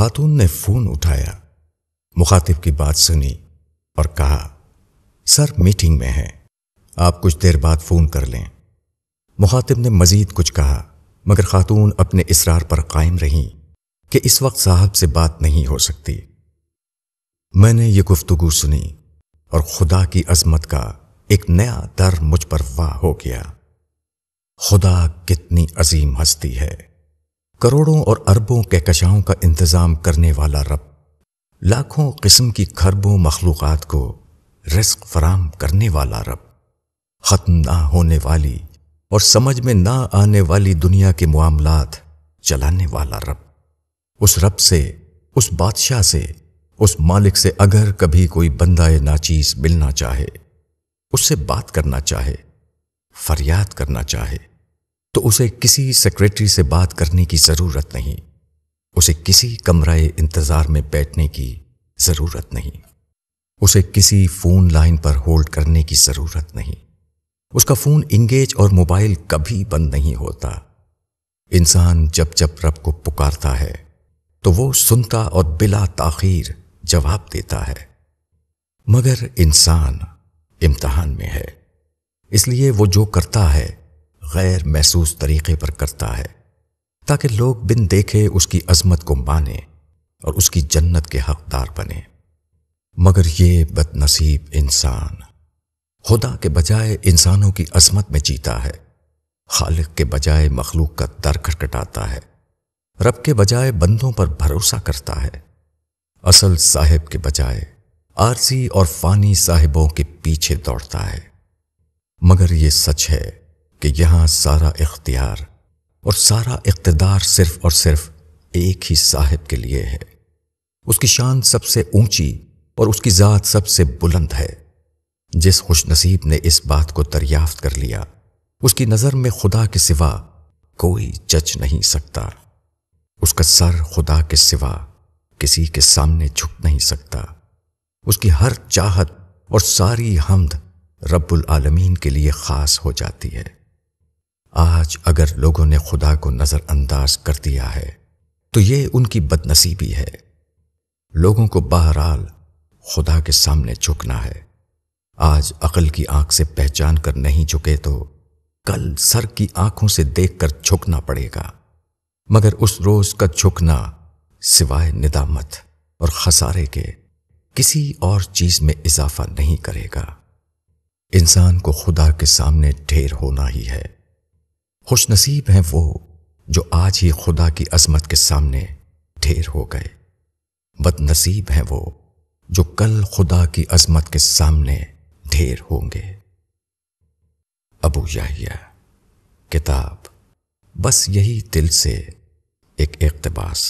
خاتون نے فون اٹھایا، مخاطب کی بات سنی اور کہا، سر میٹنگ میں ہیں، آپ کچھ دیر بعد فون کر لیں۔ مخاطب نے مزید کچھ کہا مگر خاتون اپنے اصرار پر قائم رہیں کہ اس وقت صاحب سے بات نہیں ہو سکتی۔ میں نے یہ گفتگو سنی اور خدا کی عظمت کا ایک نیا در مجھ پر واہ ہو گیا۔ خدا کتنی عظیم ہستی ہے، کروڑوں اور اربوں کہکشاؤں کا انتظام کرنے والا رب، لاکھوں قسم کی کھربوں مخلوقات کو رزق فراہم کرنے والا رب، ختم نہ ہونے والی اور سمجھ میں نہ آنے والی دنیا کے معاملات چلانے والا رب، اس رب سے، اس بادشاہ سے، اس مالک سے اگر کبھی کوئی بندہ ناچیز ملنا چاہے، اس سے بات کرنا چاہے، فریاد کرنا چاہے، تو اسے کسی سیکریٹری سے بات کرنے کی ضرورت نہیں، اسے کسی کمرہ انتظار میں بیٹھنے کی ضرورت نہیں، اسے کسی فون لائن پر ہولڈ کرنے کی ضرورت نہیں، اس کا فون انگیج اور موبائل کبھی بند نہیں ہوتا۔ انسان جب جب رب کو پکارتا ہے تو وہ سنتا اور بلا تاخیر جواب دیتا ہے، مگر انسان امتحان میں ہے، اس لیے وہ جو کرتا ہے غیر محسوس طریقے پر کرتا ہے تاکہ لوگ بن دیکھے اس کی عظمت کو مانیں اور اس کی جنت کے حقدار بنے۔ مگر یہ بد نصیب انسان خدا کے بجائے انسانوں کی عظمت میں جیتا ہے، خالق کے بجائے مخلوق کا در کھٹکھٹاتا ہے، رب کے بجائے بندوں پر بھروسہ کرتا ہے، اصل صاحب کے بجائے عارضی اور فانی صاحبوں کے پیچھے دوڑتا ہے۔ مگر یہ سچ ہے کہ یہاں سارا اختیار اور سارا اقتدار صرف اور صرف ایک ہی صاحب کے لیے ہے۔ اس کی شان سب سے اونچی اور اس کی ذات سب سے بلند ہے۔ جس خوش نصیب نے اس بات کو دریافت کر لیا، اس کی نظر میں خدا کے سوا کوئی جج نہیں سکتا، اس کا سر خدا کے سوا کسی کے سامنے جھک نہیں سکتا، اس کی ہر چاہت اور ساری حمد رب العالمین کے لیے خاص ہو جاتی ہے۔ آج اگر لوگوں نے خدا کو نظر انداز کر دیا ہے تو یہ ان کی بد نصیبی ہے۔ لوگوں کو بہرحال خدا کے سامنے جھکنا ہے۔ آج عقل کی آنکھ سے پہچان کر نہیں جھکے تو کل سر کی آنکھوں سے دیکھ کر جھکنا پڑے گا، مگر اس روز کا جھکنا سوائے ندامت اور خسارے کے کسی اور چیز میں اضافہ نہیں کرے گا۔ انسان کو خدا کے سامنے ڈھیر ہونا ہی ہے۔ خوش نصیب ہیں وہ جو آج ہی خدا کی عظمت کے سامنے ڈھیر ہو گئے، بد نصیب ہیں وہ جو کل خدا کی عظمت کے سامنے ڈھیر ہوں گے۔ ابو یحییٰ، کتاب بس یہی دل سے ایک اقتباس۔